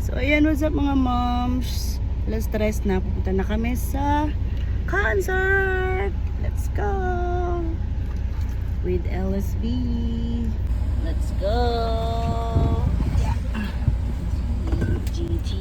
So, ayan, what's up mga moms? Alas 3 na, pupunta na kami sa concert! Let's go! With LSB. Let's go! Yeah. GT.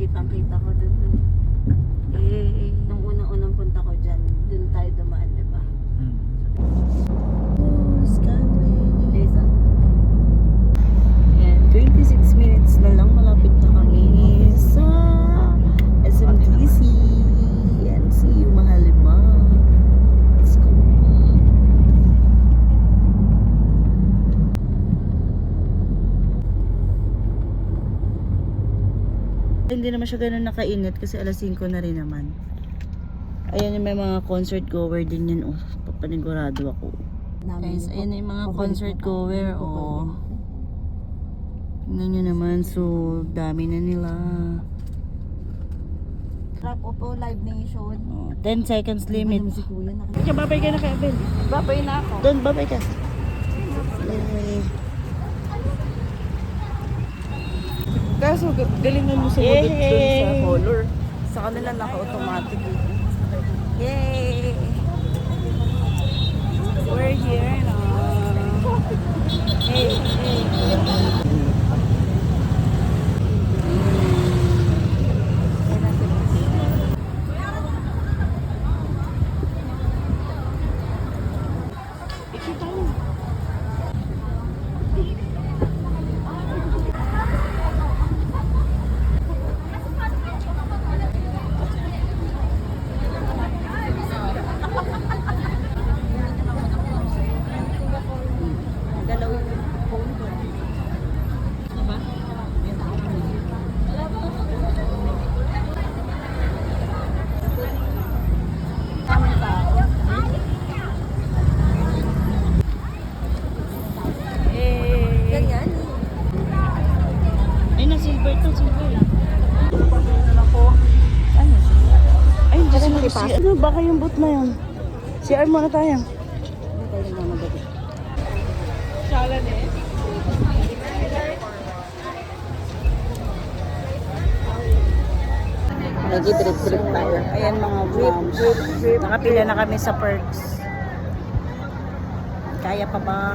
Kitang-kita ko dun. Nung unang-unang punta ko dyan, dun tayo dumaan, diba? Skyway. And 26 minutes na lang, malapit na kami sa SMDC. And see you, Mahalima. Let's go. Hindi naman siya ganun nakainit kasi alas 5 na rin naman. Ayan yung may mga concert goer din yan. Oh, papanigurado ako. Guys, ayan yung mga concert goer. Oh. Tingnan nyo naman. So, dami na nila. Rap Opo Live Nation. Oh, 10 seconds limit. Si Kuya Babay ka na kay Abel. Babay na ako. Doon, babay ka. Yay. Kaso galingan mo sumunod dun sa color. Sa kanila naka-automatic. Yay! We're here now. Hey, hey. Ganyan. Ay, na silver to, silver. Ano siya? Ay, hindi Baka siya makipasok. Ano, baka yung boot na yun. CR muna tayo. Hindi tayo nagmamagabi. Nag-drip-drip tayo. Ayan mga moms. Nakapila na kami sa perks. Kaya pa ba?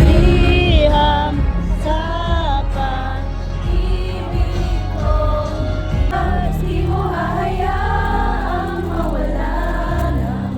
Liham sa pag-ibig ko, di mo hahayaang mawala na.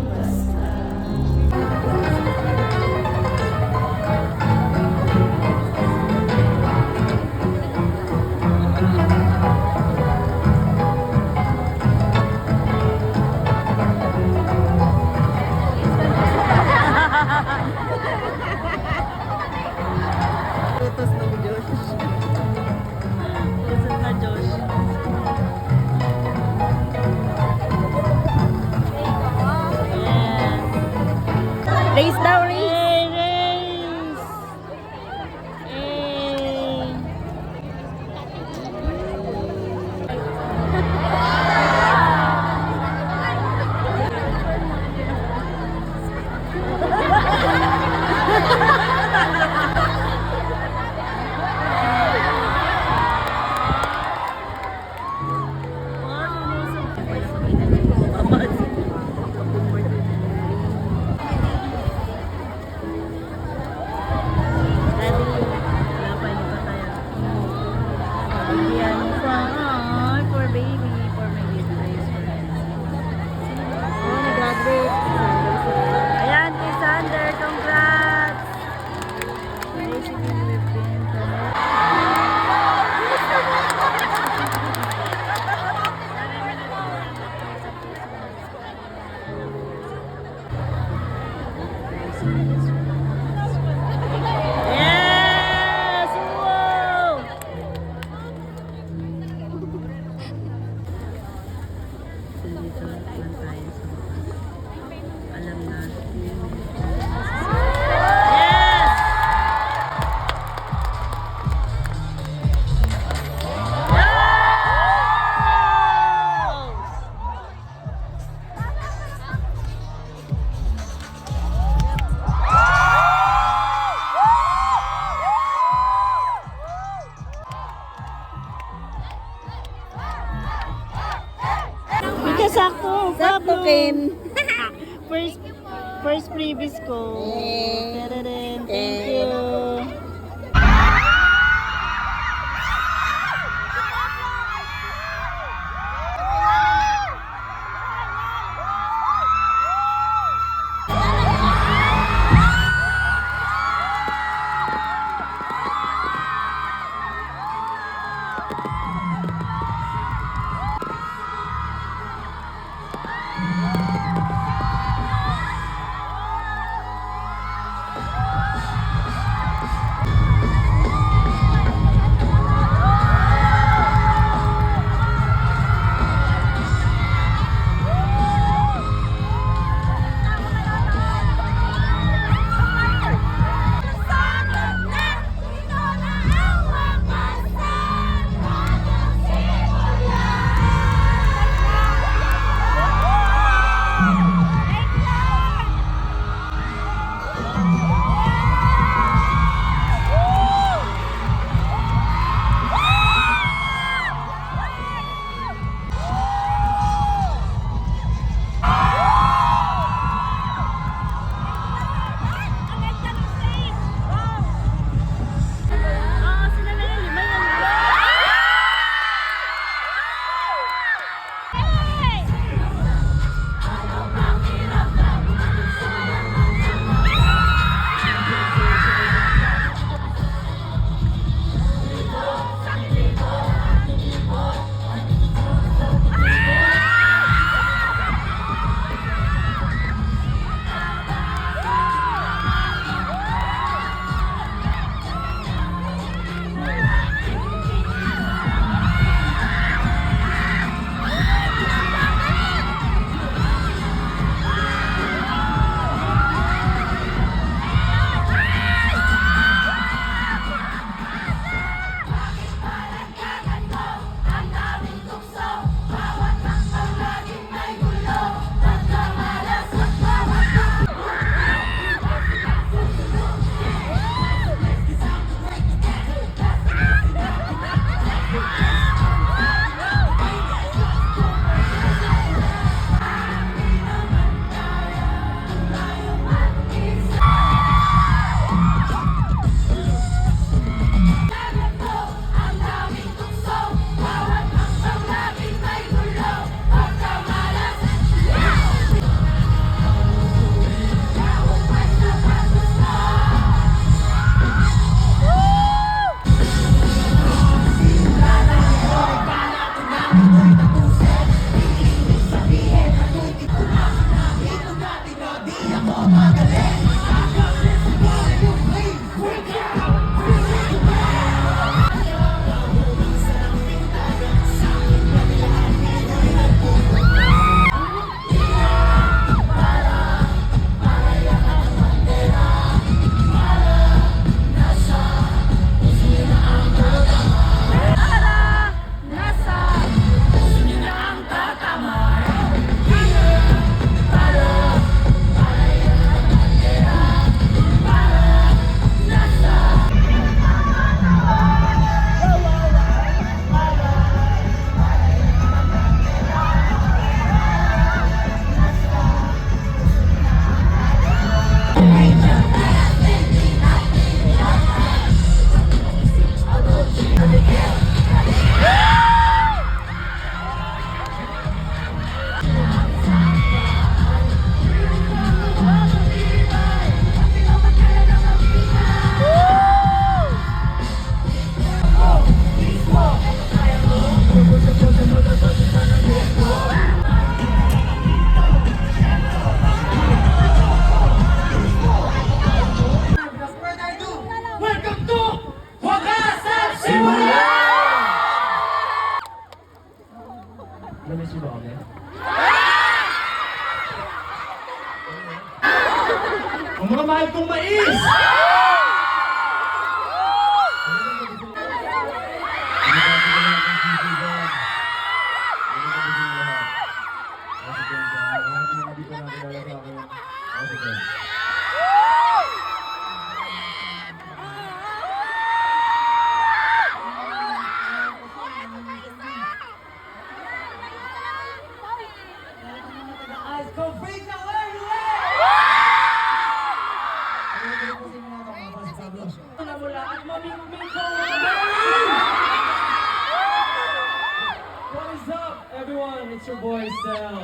sakto. Sakto, Pablo. Ken. First, first freebies ko. Eh. Tadadun. Thank Eh. you. Namiss mo ba kami? Ang mga mahal kong mais! your boy Sel.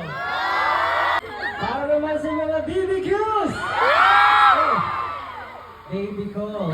Para naman sa mga BBQs! Oh, baby ko.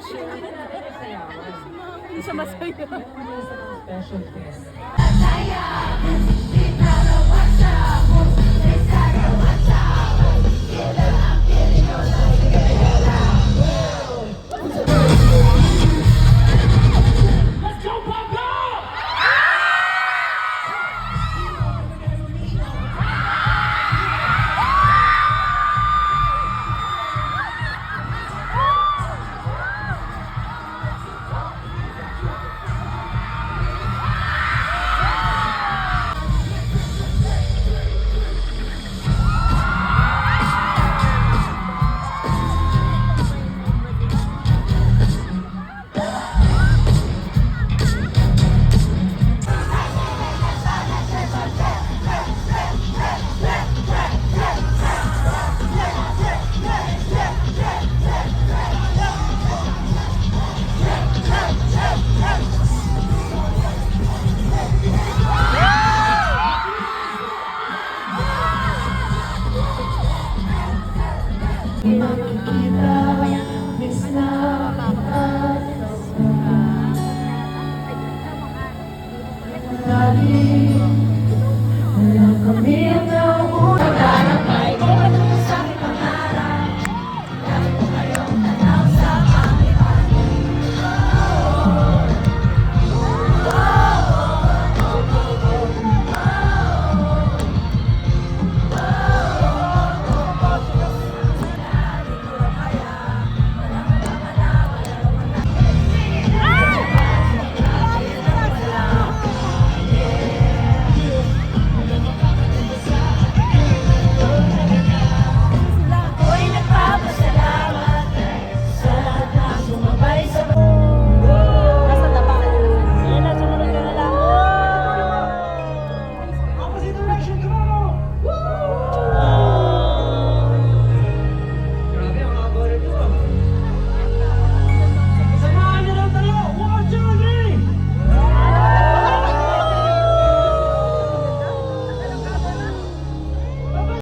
Hindi siya masaya. Special guest. Kita